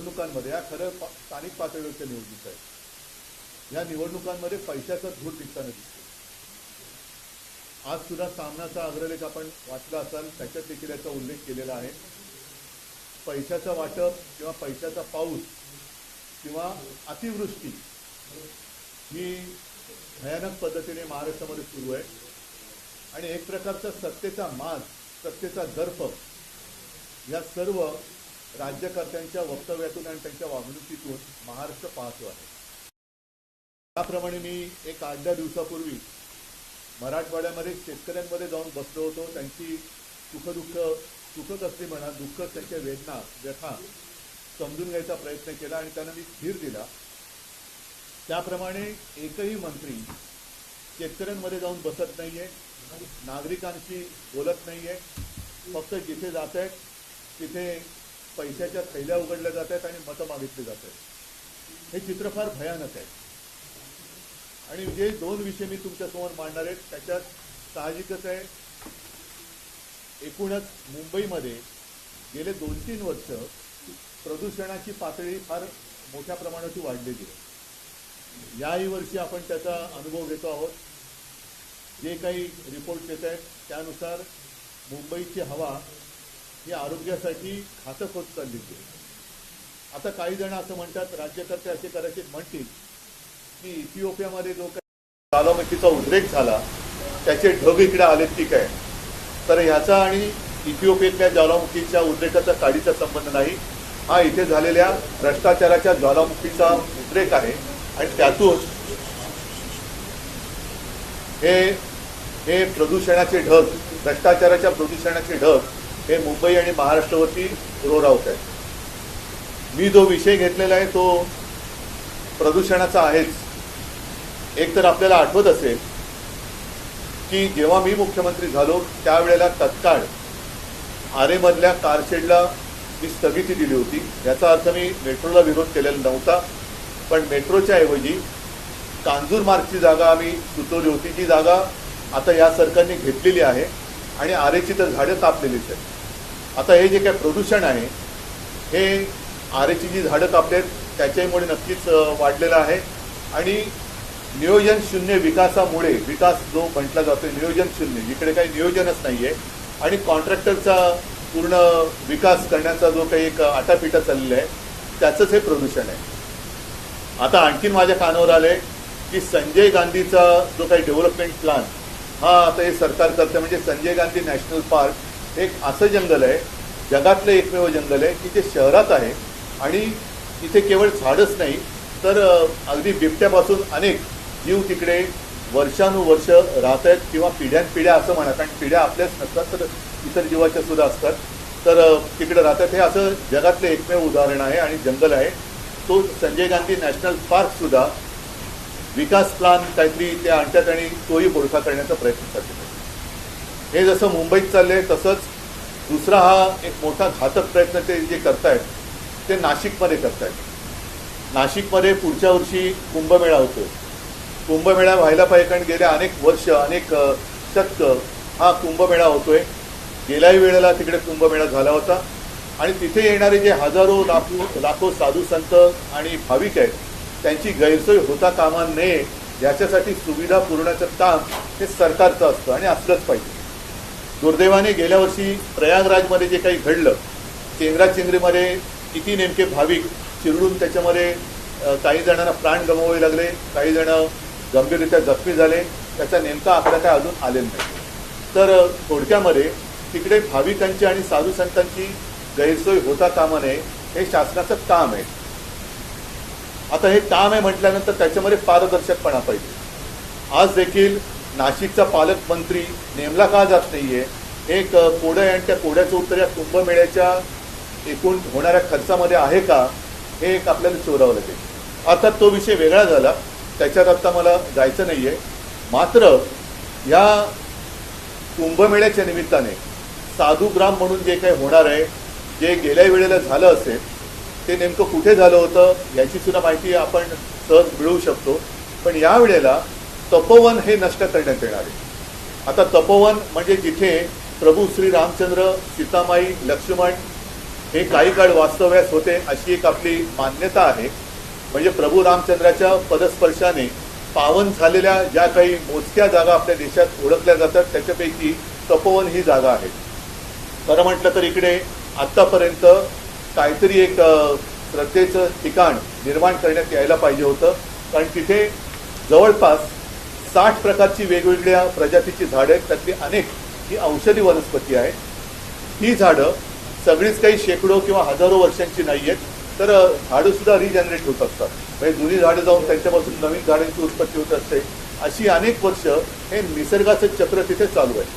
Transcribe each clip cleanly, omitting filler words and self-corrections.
निवडणुकांमध्ये या खरं स्थानिक पातळीवरच्या निवडणुका आहेत। या निवडणुकांमध्ये पैशाचा धूर निघताना दिसतो। आज सुद्धा सामनाचा अग्रलेख आपण वाचला असाल, त्याच्यात देखील याचा उल्लेख केलेला आहे। पैशाचं वाटप किंवा पैशाचा पाऊस किंवा अतिवृष्टी ही भयानक पद्धतीने महाराष्ट्रामध्ये सुरू आहे आणि एक प्रकारचा सत्तेचा माज, सत्तेचा दर्प या सर्व राज्यकर्त्यांच्या वक्तव्यातून आणि त्यांच्या वागणुकीतून महाराष्ट्र पाहतो आहे। त्याप्रमाणे मी एक 8-10 दिवसापूर्वी मराठवाड्यामध्ये शेतकऱ्यांमध्ये जाऊन बसलो होतो। त्यांची सुख कसली म्हणा, दुःख, त्यांच्या वेदना, व्यथा समजून घ्यायचा प्रयत्न केला आणि त्यांना मी धीर दिला। त्याप्रमाणे एकही मंत्री शेतकऱ्यांमध्ये जाऊन बसत नाहीये, नागरिकांशी बोलत नाहीये, फक्त जिथे जात आहेत तिथे पैशाच्या थैल्या उघडल्या जात आहेत आणि मतं मागितली जात आहेत। हे चित्र फार भयानक आहे आणि जे 2 विषय मी तुमच्यासमोर मांडणार आहेत त्याच्यात साहजिकच आहे, एकूणच मुंबईमध्ये गेले 2-3 वर्ष प्रदूषणाची पातळी फार मोठ्या प्रमाणात वाढलेली आहे। याही वर्षी आपण त्याचा अनुभव घेतो आहोत। जे काही रिपोर्ट येत आहेत त्यानुसार मुंबईची हवा ही आरोग्यासाठी घातक होत चालली आहे। आता काही जण असं म्हणतात, राज्यकर्ते असे करायचे म्हणतील की इथिओपियामध्ये जो काही ज्वालामुखीचा उद्रेक झाला त्याचे ढग इकडे आले, ठीक आहे, तर ह्याचा आणि इथिओपियातल्या ज्वालामुखीच्या उद्रेकाचा काडीचा संबंध नाही। हा इथे झालेल्या भ्रष्टाचाराच्या ज्वालामुखीचा उद्रेक आहे आणि त्यातून हे प्रदूषणाचे ढग, भ्रष्टाचाराच्या प्रदूषणाचे ढग हे मुंबई आणि महाराष्ट्रावरती रोरावत आहेत। मी जो विषय घेतलेला आहे तो प्रदूषणाचा आहेच। एक तर आपल्याला आठवत असेल की जेव्हा मी मुख्यमंत्री झालो त्यावेळेला तत्काळ आरेमधल्या कारशेडला मी स्थगिती दिली होती। याचा अर्थ मी मेट्रोला विरोध केलेला नव्हता, पण मेट्रोच्या ऐवजी कांजूर मार्गची जागा आम्ही सुचवली होती, जी जागा आता या सरकारने घेतलेली आहे आणि आरेची तर झाडं कापलेलीच आहेत। आता हे जे काही प्रदूषण आहे हे आरेची जी झाडं कापलेत त्याच्यामुळे नक्कीच वाढलेलं आहे आणि नियोजन शून्य विकासामुळे, विकास जो म्हटला जातो नियोजन शून्य, इकडे काही नियोजनच नाही आहे आणि कॉन्ट्रॅक्टरचा पूर्ण विकास करण्याचा जो काही एक आटापिटा चाललेला आहे त्याचंच हे प्रदूषण आहे। आता आणखीन माझ्या कानावर आले की संजय गांधीचा जो काही डेव्हलपमेंट प्लॅन हा आता हे सरकार करते, म्हणजे संजय गांधी नॅशनल पार्क एक असं जंगल आहे, जगातलं एकमेव जंगल आहे की जे शहरात आहे आणि इथे केवळ झाडच नाही तर अगदी बिबट्यापासून अनेक जीव तिकडे वर्षानुवर्ष राहत आहेत किंवा पिढ्यानपिढ्या असं म्हणा, कारण पिढ्या आपल्याच नसतात तर इतर जीवाच्या सुद्धा असतात, तर तिकडे राहतात। हे असं जगातलं एकमेव उदाहरण आहे आणि जंगल आहे। तो संजय गांधी नॅशनल पार्क सुद्धा विकास प्लॅन काहीतरी ते आणतात आणि तोही बोडखा करण्याचा प्रयत्न करतात। हे जसं मुंबईत चाललंय तसंच दुसरा हा एक मोठा घातक प्रयत्न ते जे करतायत ते नाशिकमध्ये करतायत। नाशिकमध्ये पुढच्या वर्षी कुंभमेळा होतो। कुंभमेळा व्हायला पाहिजे कारण गेल्या अनेक वर्ष, अनेक शतक हा कुंभमेळा होतोय। गेल्याही वेळेला तिकडे कुंभमेळा झाला होता आणि तिथे येणारे जे हजारो लाखो साधू संत आणि भाविक आहेत त्यांची गैरसोय होता कामा नये याच्यासाठी सुविधा पुरवण्याचं काम हे सरकारचं असतं आणि असलंच पाहिजे। दुर्दैवाने गेल्या वर्षी प्रयागराजमध्ये जे काही घडलं, चेंगराचेंगरीमध्ये किती नेमके भाविक चिरडून त्याच्यामध्ये काही जणांना प्राण गमवावे लागले, काही जण गंभीररित्या जखमी झाले, त्याचा नेमका आकडा काय अजून आलेला नाही। तर थोडक्यामध्ये तिकडे भाविकांची आणि साधू संतांची गैरसोय होता कामा नये हे शासनाचं काम आहे। आता हे काम आहे म्हटल्यानंतर त्याच्यामध्ये पारदर्शकपणा पाहिजे। आज देखील नाशिकचा पालकमंत्री नेमला का जात नाहीये, एक कोडं आहे आणि त्या कोड्याचं उत्तर या कुंभमेळ्याच्या एकूण होणाऱ्या खर्चामध्ये आहे का, हे एक आपल्याला शोधावं लागेल। अर्थात तो विषय वेगळा झाला, त्याच्यात आता मला जायचं नाहीये। मात्र या कुंभमेळ्याच्या निमित्ताने साधुग्राम म्हणून जे काही होणार आहे, जे गेल्या वेळेला झालं असेल ते नेमकं कुठे झालं होतं याची सुद्धा माहिती आपण सहज मिळवू शकतो, पण यावेळेला तपोवन हे नष्ट करण्यात येणार आहे। आता तपोवन म्हणजे जिथे प्रभू श्री रामचंद्र, सीतामाई, लक्ष्मण हे काही काळ वास्तव्यास होते अशी एक आपली मान्यता आहे. म्हणजे प्रभू रामचंद्राच्या पदस्पर्शाने पावन झालेल्या ज्या काही मोजक्या जागा आपल्या देशात ओळखल्या जातात त्याच्यापैकी तपोवन ही जागा आहे. खरं म्हटलं तर इकडे आत्तापर्यंत काहीतरी एक श्रद्धेचं ठिकाण निर्माण करण्यात यायला पाहिजे होतं. कारण तिथे जवळपास 60 प्रकारची वेगवेगळ्या प्रजातीची झाडं आहेत. त्यातली अनेक ही औषधी वनस्पती आहेत. ही झाडं सगळीच काही शेकडो किंवा हजारो वर्षांची नाही आहेत, तर झाडं सुद्धा रिजनरेट होत असतात. म्हणजे जुनी झाडं जाऊन त्यांच्यापासून नवीन झाडांची उत्पत्ती होत असते. अशी अनेक वर्ष हे निसर्गाचं चक्र तिथे चालू आहे.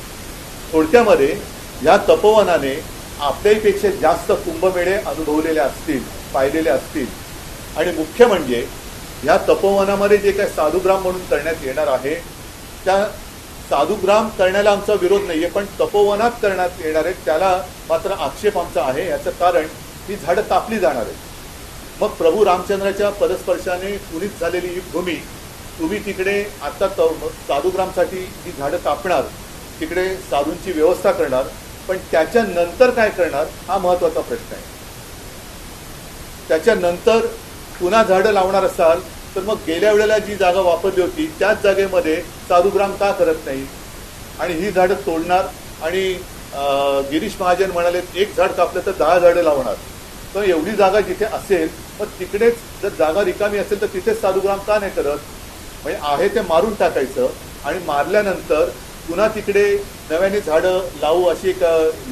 थोडक्यामध्ये या तपोवनाने आपल्यापेक्षा जास्त कुंभमेळे अनुभवलेले असतील, पाहिलेले असतील. आणि मुख्य म्हणजे या तपोवनामध्ये जे काही साधुग्राम म्हणून करण्यात येणार आहे त्या साधुग्राम करण्याला आमचा विरोध नाहीये, पण तपोवनात करण्यात येणार आहे त्याला मात्र आक्षेप आमचा आहे. याचं कारण ही झाडं कापली जाणार आहेत. मग प्रभू रामचंद्राच्या पदस्पर्शाने पुनीत झालेली ही भूमी तुम्ही तिकडे आता साधुग्रामसाठी जी झाडं कापणार, तिकडे साधूंची व्यवस्था करणार, पण त्याच्यानंतर काय करणार हा महत्वाचा प्रश्न आहे. त्याच्यानंतर पुन्हा झाडं लावणार असाल तर मग गेल्या वेळेला जी जागा वापरली होती त्याच जागेमध्ये साधुग्राम का करत नाही आणि ही झाडं तोडणार. आणि गिरीश महाजन म्हणाले एक झाड कापलं तर 10 झाडं लावणार. तर एवढी जागा जिथे असेल मग तिकडेच जर जागा रिकामी असेल तर तिथेच साधुग्राम का नाही करत. म्हणजे आहे ते मारून टाकायचं आणि मारल्यानंतर पुन्हा तिकडे नव्याने झाडं लावू अशी एक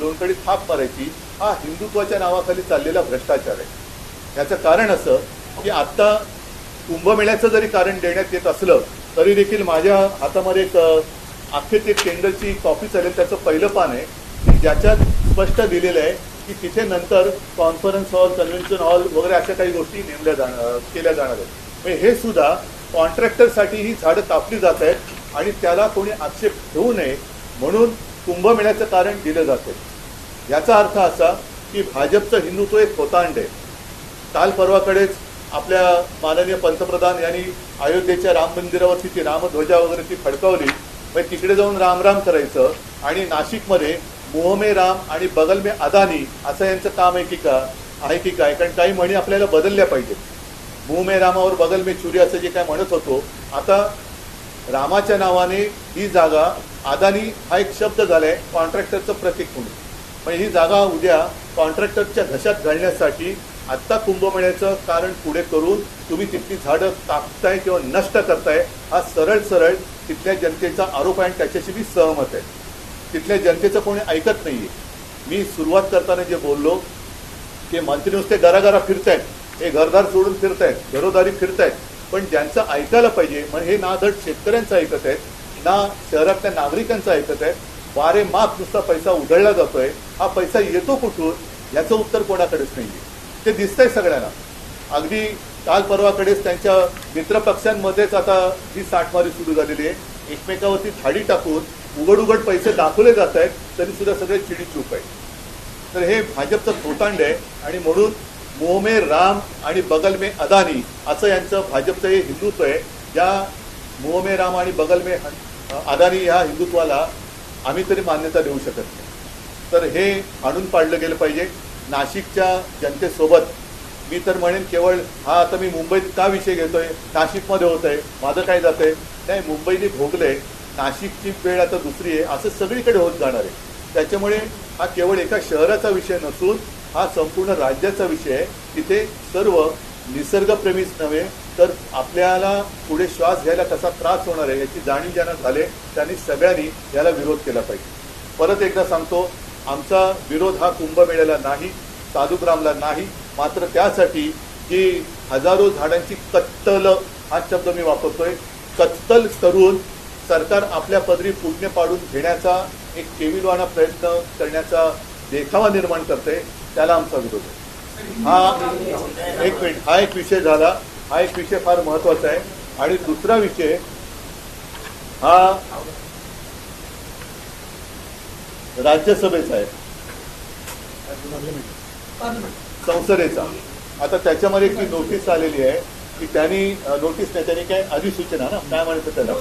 लोणकडी थाप मारायची. हा हिंदुत्वाच्या नावाखाली चाललेला भ्रष्टाचार आहे. याचं कारण असं की आत्ता कुंभमेळ्याचं जरी कारण देण्यात येत असलं तरी देखील माझ्या हातामध्ये एक अख्खे ते टेंडरची कॉपी चालेल, त्याचं पहिलं पान आहे की ज्याच्यात स्पष्ट दिलेलं आहे की तिथे नंतर कॉन्फरन्स हॉल, कन्व्हेन्शन हॉल वगैरे अशा काही गोष्टी केल्या जाणार आहेत. म्हणजे हे सुद्धा कॉन्ट्रॅक्टरसाठी ही झाडं कापली जात आहेत आणि त्याला कोणी आक्षेप घेऊ नये म्हणून कुंभमेळ्याचं कारण दिलं जाते. याचा अर्थ असा की भाजपचं हिंदुत्व एक खोतांड आहे. काल परवाकडेच आपल्या माननीय पंतप्रधान यांनी अयोध्येच्या राम मंदिरावरती ती रामध्वजा वगैरे ती फडकावली. म्हणजे तिकडे जाऊन रामराम करायचं आणि नाशिकमध्ये मुँह में राम आणि बगल में अदानी असं यांचं काम आहे की काय. कारण काही म्हणी आपल्याला बदलल्या पाहिजेत. मुँह में रामावर बगल में छुरी असं जे काय म्हणत होतो, आता रामाच्या नावाने ही जागा अदानी हा एक शब्द झालाय कॉन्ट्रॅक्टरचं प्रतीक म्हणून. म्हणजे ही जागा उद्या कॉन्ट्रॅक्टरच्या घशात घालण्यासाठी आत्ता कुंभमेळ्याचं कारण पुढे करून तुम्ही तिथली झाडं कापताय किंवा नष्ट करताय हा सरळ तिथल्या जनतेचा आरोप आहे आणि त्याच्याशी मी सहमत आहे. तिथल्या जनतेचं कोणी ऐकत नाहीये. मी सुरुवात करताना जे बोललो की मंत्री नुसते घराघरा फिरतायत, हे घरदार सोडून फिरतायत, घरोदारी फिरतायत, पण ज्यांचं ऐकायला पाहिजे म्हणजे हे ना धड शेतकऱ्यांचं ऐकत आहेत ना शहरातल्या नागरिकांचं ऐकत आहेत. वारे माप नुसता पैसा उधळला जातोय. हा पैसा येतो कुठून याचं उत्तर कोणाकडेच नाहीये. ते दिसतंय सगळ्यांना. अगदी काल परवाकडेच त्यांच्या मित्रपक्षांमध्येच आता ही साठमारी सुरू झालेली आहे. एकमेकावरती थाळी टाकून उघड पैसे दाखवले जात आहेत तरी सुद्धा सगळे चिडीचूप आहे. तर हे भाजपचं खोतांड आहे आणि म्हणून मुँह में राम आणि बगल में अदानी असं यांचं भाजपचं हे हिंदुत्व आहे. या मुँह में राम आणि बगल में अदानी ह्या हिंदुत्वाला आम्ही तरी मान्यता देऊ शकत नाही. तर हे आणून पाडलं गेलं पाहिजे. नाशिकच्या जनतेसोबत मी तर म्हणेन केवळ हा आता मी मुंबईत का विषय घेतोय, नाशिकमध्ये होत आहे, माझं काय जात आहे नाही, मुंबईने भोगलंय, नाशिकची वेळ आता दुसरी आहे, असं सगळीकडे होत जाणार आहे. त्याच्यामुळे हा केवळ एका शहराचा विषय नसून हा संपूर्ण राज्याचा विषय आहे. तिथे सर्व निसर्गप्रेमीच नव्हे तर आपल्याला पुढे श्वास घ्यायला कसा त्रास होणार आहे याची जाणीव ज्यांना झाले त्यांनी सगळ्यांनी याला विरोध केला पाहिजे. परत एकदा सांगतो, आमचा विरोध हा कुंभमेळ्याला नाही, साधुग्रामला नाही, मात्र त्यासाठी जी हजारो झाडांची कत्तल हा शब्द मी वापरतोय, कत्तल करून सरकार आपल्या पदरी पुण्य पाडून घेण्याचा एक केविलवाणा प्रयत्न करण्याचा देखावा निर्माण करते, त्याला आमचा विरोध आहे. हा एक विषय झाला. हा एक विषय फार महत्वाचा आहे. आणि दुसरा विषय हा राज्यसभेचा आहे, संसदेचा. आता त्याच्यामध्ये एक नोटीस आलेली आहे की त्यांनी नोटीस नाही, त्यांनी काय अधिसूचना ना काय म्हणतं त्याला,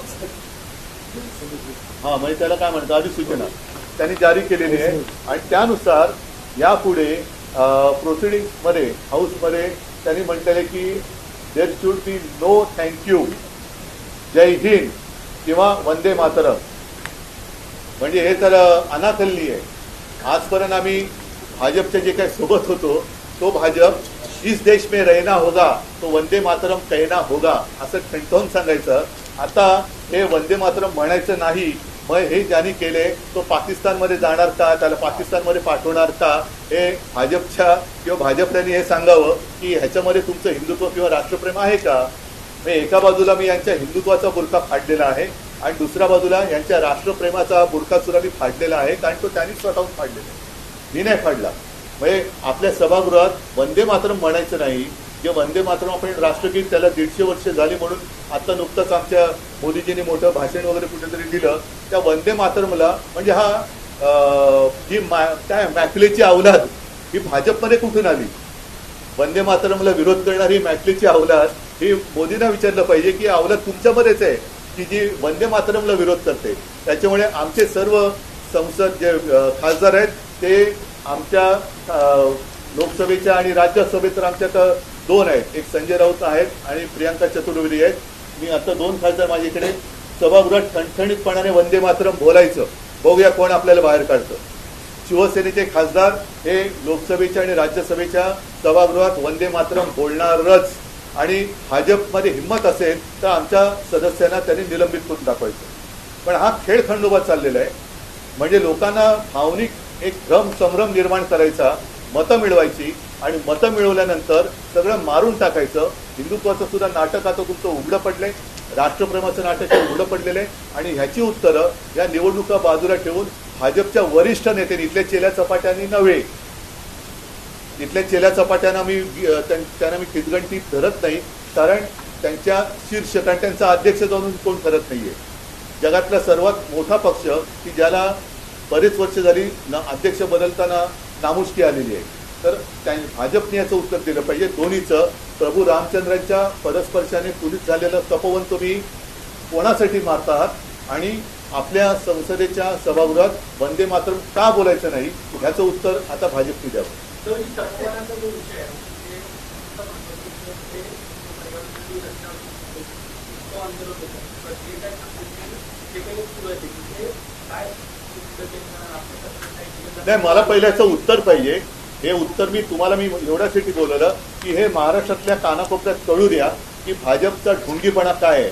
हा म्हणजे त्याला काय म्हणतं अधिसूचना त्यांनी जारी केलेली आहे. आणि त्यानुसार यापुढे प्रोसिडिंग्समध्ये हाऊसमध्ये त्यांनी म्हटलेले की there should be no thank you, जय हिंद किंवा वंदे मातरम. म्हणजे हे तर अनाकलनीय आहे. आजपर्यंत आम्ही भाजपचे जे काही सोबत होतो तो भाजप जिस देश में रहना होगा तो वंदे मातरम कहना होगा असं ठणठवून सांगायचं. आता हे वंदे मातरम म्हणायचं नाही, मग हे ज्यांनी केले तो पाकिस्तानमध्ये जाणार का, त्याला पाकिस्तानमध्ये पाठवणार का, हे भाजपच्या किंवा भाजपने हे सांगावं की ह्याच्यामध्ये तुमचं हिंदुत्व किंवा राष्ट्रप्रेम आहे का. म्हणजे एका बाजूला मी यांच्या हिंदुत्वाचा बुरखा फाडलेला आहे आणि दुसऱ्या बाजूला यांच्या राष्ट्रप्रेमाचा बुरखा सुद्धा मी फाडलेला आहे, कारण तो त्यांनी स्वतःहून फाडलेला आहे, मी नाही फाडला. म्हणजे आपल्या सभागृहात वंदे मातरम म्हणायचं नाही. जे वंदे मातरम आपण राष्ट्रगीत त्याला 150 वर्ष झाली म्हणून आता नुकतंच आमच्या मोदीजींनी मोठं भाषण वगैरे कुठेतरी दिलं. त्या वंदे मातरमला म्हणजे ही काय मॅकलेची अवलाद ही भाजपमध्ये कुठून आली. वंदे मातरमला विरोध करणारी मॅकलेची अवलाद ही मोदींना विचारलं पाहिजे की अवलाद तुमच्यामध्येच आहे की जी वंदे मातरमला विरोध करते. त्याच्यामुळे आमचे सर्व संसद जे खासदार आहेत ते आमच्या लोकसभेच्या आणि राज्यसभेत तर आमच्यात 2 आहेत, एक संजय राऊत आहेत आणि प्रियांका चतुर्वेदी आहेत. मी आता 2 खासदार माझ्याकडे सभागृहात ठणठणीतपणाने वंदे मातरम बोलायचं, बघूया कोण आपल्याला बाहेर काढतं. शिवसेनेचे खासदार हे लोकसभेच्या आणि राज्यसभेच्या सभागृहात वंदे मातरम बोलणारच आणि भाजपमध्ये हिंमत असेल तर आमच्या सदस्यांना त्यांनी निलंबित करून दाखवायचं. पण हा खेळ खंडोबा चाललेला आहे. म्हणजे लोकांना भावनिक एक भ्रम संभ्रम निर्माण करायचा, मतं मिळवायची आणि मतं मिळवल्यानंतर सगळं मारून टाकायचं. हिंदुत्वाचं सुद्धा नाटक आता तुमचं उघडं पडलंय, राष्ट्रप्रेमाचं नाटक उघडं पडलेलं आहे आणि ह्याची उत्तरं या निवडणुका बाजूला ठेवून भाजपच्या वरिष्ठ नेत्यांनी, इथल्या चेल्या चपाट्यांनी नव्हे, इथल्या चेल्या चपाट्यांना त्यांना मी खिचगंटी धरत नाही, कारण त्यांच्या शीर्ष कारण त्यांचा अध्यक्ष जाऊन कोण करत नाहीये. जगातला सर्वात मोठा पक्ष की ज्याला बरेच वर्ष झाली अध्यक्ष बदलताना नामुष्की आलेली आहे, तर भाजपने याचं उत्तर दिलं पाहिजे. दोन्हीचं प्रभू रामचंद्रांच्या पदस्पर्शाने पुनीत झालेलं तपोवन तुम्ही कोणासाठी मारत आहात आणि आपल्या संसदेच्या सभागृहात वंदे मातरम का बोलायचं नाही ह्याचं उत्तर आता भाजपने द्यावं. नाही, मला पहिल्याचं उत्तर पाहिजे. हे उत्तर मी एवढ्यासाठी बोलवलं की हे महाराष्ट्रातल्या कानाकोपऱ्यात कळू द्या की भाजपचा ढोंगीपणा काय आहे.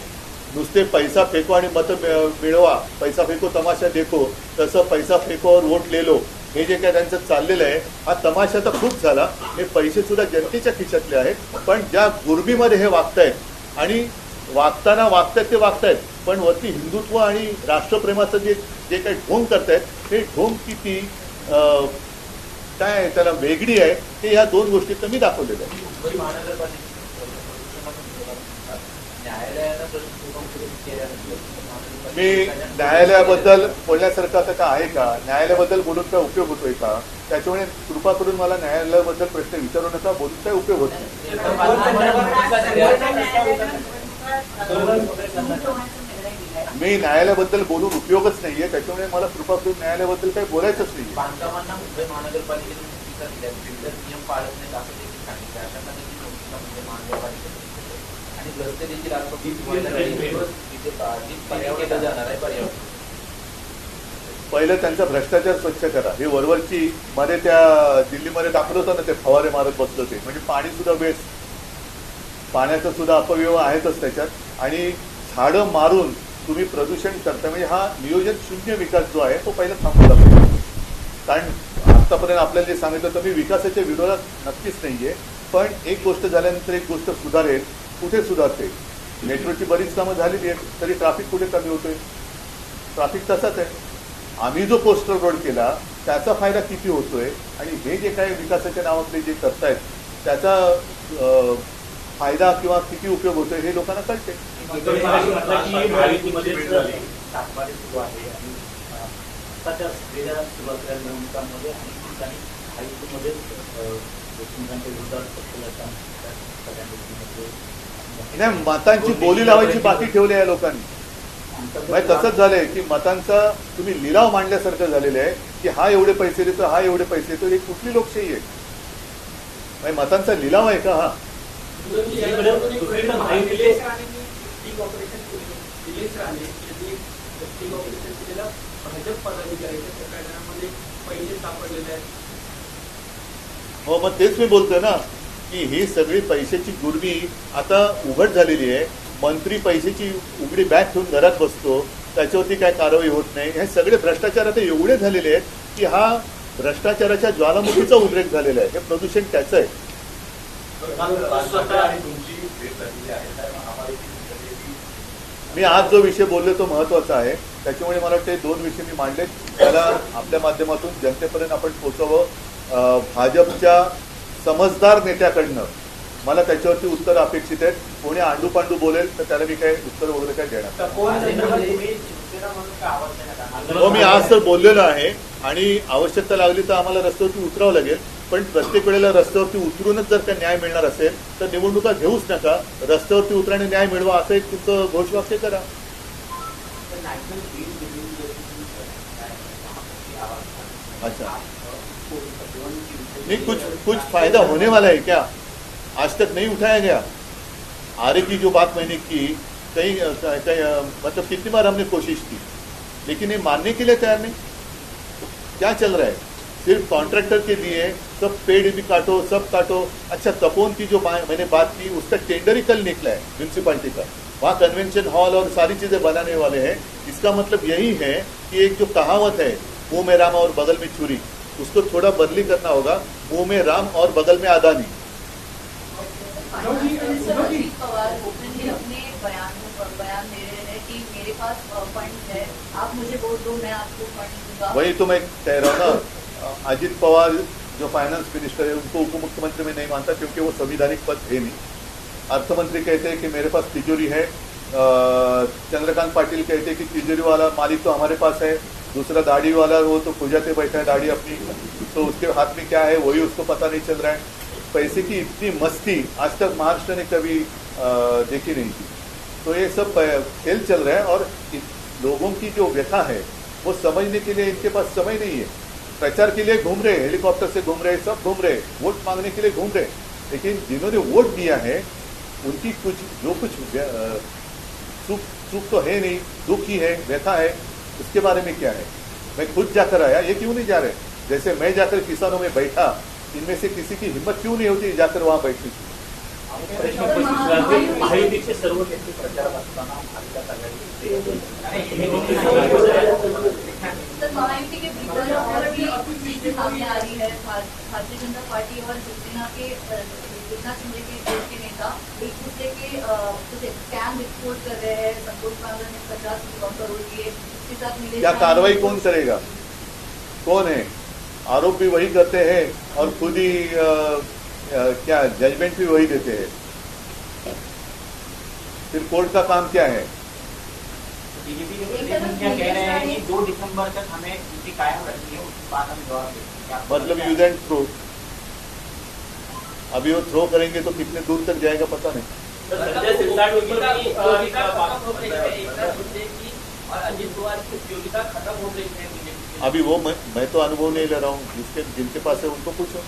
नुसते पैसा फेको आणि मतं मिळवा, पैसा फेको तमाशा देखो, तसं पैसा फेकोवर वोट ले लो, हे जे काय त्यांचं चाललेलं आहे हा तमाशा तर खूप झाला. हे पैसे सुद्धा जनतेच्या खिशातले आहेत, पण ज्या गुरबीमध्ये हे वागतायत आणि वागतायत ते वागतायत, पण वरती हिंदुत्व आणि राष्ट्रप्रेमाचं जे काही ढोंग करतायत हे ढोंग किती काय त्याला वेगळी आहे ते ह्या 2 गोष्टीत मी दाखवलेलं आहे. मी न्यायालयाबद्दल बोलण्यासारखं आता का आहे का, न्यायालयाबद्दल बोलून काय उपयोग होतोय का, त्याच्यामुळे कृपा करून मला न्यायालयाबद्दल प्रश्न विचारू नका, बोलून काय उपयोग होत नाही. मी न्यायालयाबद्दल बोलून उपयोगच नाहीये, त्याच्यामुळे मला कृपा करून न्यायालयाबद्दल काही बोलायचंच नाही. पहिलं त्यांचा भ्रष्टाचार स्वच्छ करा. ही वरवरची मध्ये त्या दिल्लीमध्ये दाखवलं होतं ना, ते फवारे मारत बसलं ते, म्हणजे पाणी सुद्धा वेस्ट, पाण्याचा सुद्धा अपव्यय आहेतच त्याच्यात आणि झाडं मारून तुम्ही प्रदूषण करता. म्हणजे हा नियोजन शून्य विकास जो आहे तो पहिला थांबवला पाहिजे. कारण आतापर्यंत आपल्याला जे सांगितलं तर मी विकासाच्या विरोधात नक्कीच नाहीये, पण एक गोष्ट झाल्यानंतर एक गोष्ट सुधारेल. कुठे सुधारते? मेट्रोची बरीच कामं झालेली आहेत, तरी ट्रॅफिक कुठे कमी होतोय? ट्रॅफिक तसाच आहे. आम्ही जो कोस्टल रोड केला त्याचा फायदा किती होतोय आणि हे जे काही विकासाच्या नावातले जे करतायत त्याचा फायदा किंवा किती उपयोग होतोय हे लोकांना कळते. नाही, मतांची बोली लावायची बाकी ठेवली आहे लोकांनी. म्हणजे तसंच झालंय की मतांचा तुम्ही लिलाव मांडल्यासारखं झालेलं आहे की हा एवढे पैसे देतो, हा एवढे पैसे देतो. ही कुठली लोकशाही आहे? म्हणजे मतांचा लिलाव आहे का हा? हो, मग तेच मी बोलतोय ना की ही सगळी पैशाची गुरमी आता उघड झालेली आहे. मंत्री पैशाची उघडी बॅग ठेवून घरात बसतो, त्याच्यावरती काय कारवाई होत नाही. हे सगळे भ्रष्टाचार आता एवढे झालेले आहेत की हा भ्रष्टाचाराच्या ज्वालामुखीचा उद्रेक झालेला आहे. हे प्रदूषण त्याचं आहे. मी आज जो विषय बोललो तो महत्वाचा आहे. त्याच्यामुळे मला वाटते 2 विषय मी मांडले, त्याला आपल्या माध्यमातून जनतेपर्यंत आपण पोहोचवं. भाजपच्या समजदार नेत्याकडनं मला त्याच्यावरती उत्तर अपेक्षित आहेत. कोणी आंडू पांडू बोलेल तर त्याला मी काय उत्तर वगैरे काय देणार. हो, मी आज तर बोललेलो आहे आणि आवश्यकता लागली तर आम्हाला रस्त्यावरती उतरावं लागेल. पण प्रत्येक वेळेला रस्त्यावरती उतरूनच जर का न्याय मिळणार असेल तर निवडणुका घेऊच नका. रस्त्यावरती उतराने न्याय मिळवा असं एक तुमचं घोषवाक्य करा. अच्छा, नहीं कुछ फायदा होने वाला है क्या? आज तक नहीं उठाया गया. आरे की जो बात मैंने की कई मतलब कितनी बार हमने कोशिश की, लेकिन ये मानने के लिए तैयार नहीं. क्या चल रहा है? सिर्फ कॉन्ट्रैक्टर के लिए सब पेड़ भी काटो, सब काटो. अच्छा, तपोवन की जो मैंने बात की उसका टेंडर ही कल निकला है म्यूनसिपालिटी का. वहाँ कन्वेंशन हॉल और सारी चीजें बनाने वाले हैं. इसका मतलब यही है कि एक जो कहावत है मुंह में राम और बगल में छुरी, उसको थोड़ा बदली करना होगा. मुंह में राम और बगल में अदानी. पवार ओपनली अपने बयान दे रहे हैं कि मेरे पास फंड है, आप मुझे वोट दो, मैं आपको फंड दूंगा. वही तो मैं कह रहा हूँ ना. अजित पवार जो फाइनेंस मिनिस्टर है उनको उप मुख्यमंत्री में नहीं मानता क्योंकि वो संविधानिक पद है नहीं. अर्थमंत्री कहते हैं कि मेरे पास तिजोरी है. चंद्रकांत पाटिल कहते हैं कि तिजोरी वाला मालिक तो हमारे पास है. दूसरा दाढ़ी वाला वो तो खुजाते बैठा है दाढ़ी अपनी, तो उसके हाथ में क्या है वही उसको पता नहीं चल रहा है. पैसे की इतनी मस्ती आज तक महाराष्ट्र ने कभी देखी नहीं थी. तो ये सब खेल चल रहा है और लोगों की जो व्यथा है वो समझने के लिए इनके पास समय नहीं है. प्रचार के लिए घूम रहे, हेलीकॉप्टर से घूम रहे, सब घूम रहे, वोट मांगने के लिए घूम रहे. लेकिन जिन्होंने वोट दिया है उनकी कुछ सुख तो है नहीं, दुख ही है, व्यथा है. उसके बारे में क्या है? मैं खुद जाकर आया, ये क्यों नहीं जा रहे? जैसे मैं जाकर किसानों में बैठा, इनमें से किसी की हिम्मत क्यों नहीं होती जाकर वहां बैठने की? महायुतीचे सर्व नेते प्रचारात असताना महाविकास आघाडी महायुति के भीतर और भी चीजें सामने आ रही है. भारतीय जनता पार्टी और एकनाथ शिंदे के देश के नेता एक दूसरे के स्कैम रिपोर्ट कर रहे हैं. संतोष कांगड़ा ने 50 करोड़ दिए, उसके साथ मिले. क्या कार्रवाई कौन करेगा? कौन है? आरोप भी वही करते हैं और खुद ही क्या जजमेंट भी वही देते हैं. फिर कोर्ट का काम क्या है? बीजेपी के प्रधानमंत्री कह रहे हैं कि 2 दिसंबर तक हमें नीति कायम रखनी है, उसके बाद हम जवाब देंगे. मतलब यूज एंड थ्रो. अभी वो थ्रो करेंगे तो कितने दूर तक जाएगा पता नहीं. संजय सिरसाट और अजित पवार की उपयोगिता खत्म हो गई है. अभी वो मैं तो अनुभव नहीं ले रहा हूँ. जिनके पास है उनको पूछो.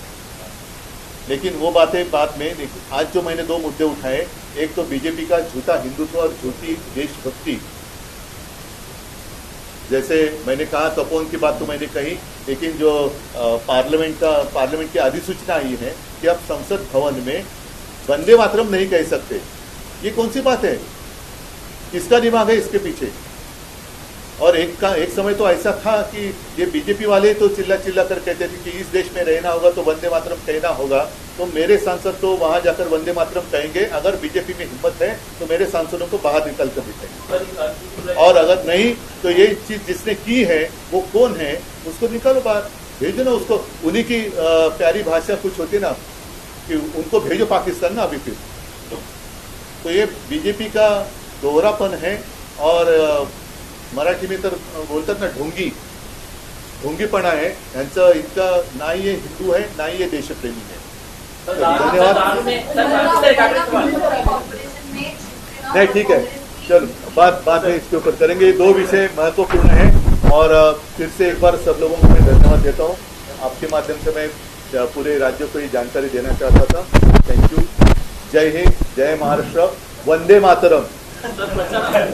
लेकिन वो बातें बाद में. आज जो मैंने 2 मुद्दे उठाए, एक तो बीजेपी का झूठा हिंदुत्व और झूठी देशभक्ति. जैसे मैंने कहा तपोवन की बात तो मैंने कही, लेकिन जो पार्लियामेंट की अधिसूचना आई है कि अब संसद भवन में वंदे मातरम नहीं कह सकते, ये कौन सी बात है? किसका दिमाग है इसके पीछे? और एक समय तो ऐसा था कि ये बीजेपी वाले तो चिल्ला कर कहते थे कि इस देश में रहना होगा तो वंदे मातरम कहना होगा. तो मेरे सांसद तो वहां जाकर वंदे मातरम कहेंगे. अगर बीजेपी में हिम्मत है तो मेरे सांसदों को बाहर निकल कर दिखाएंगे. और अगर नहीं तो ये चीज जिसने की है वो कौन है उसको निकालो बाहर, भेजो ना उसको. उन्हीं की प्यारी भाषा कुछ होती ना कि उनको भेजो पाकिस्तान ना. अभी फिर तो ये बीजेपी का दोहरापन है. और मराठी में तर बोलतात ना ढोंगीपणा आहे. यांचं इतका नाही ये हिंदू है नाही ये देशप्रेमी है. धन्यवाद. नहीं ठीक है, चलो बात में इसके ऊपर करेंगे. ये 2 विषय महत्वपूर्ण हैं. और फिर से एक बार सब लोगों को मैं धन्यवाद देता हूँ. आपके माध्यम से मैं पूरे राज्य को ये जानकारी देना चाहता था। Thank you. जय हिंद, जय महाराष्ट्र, वंदे मातरम। सर प्रचार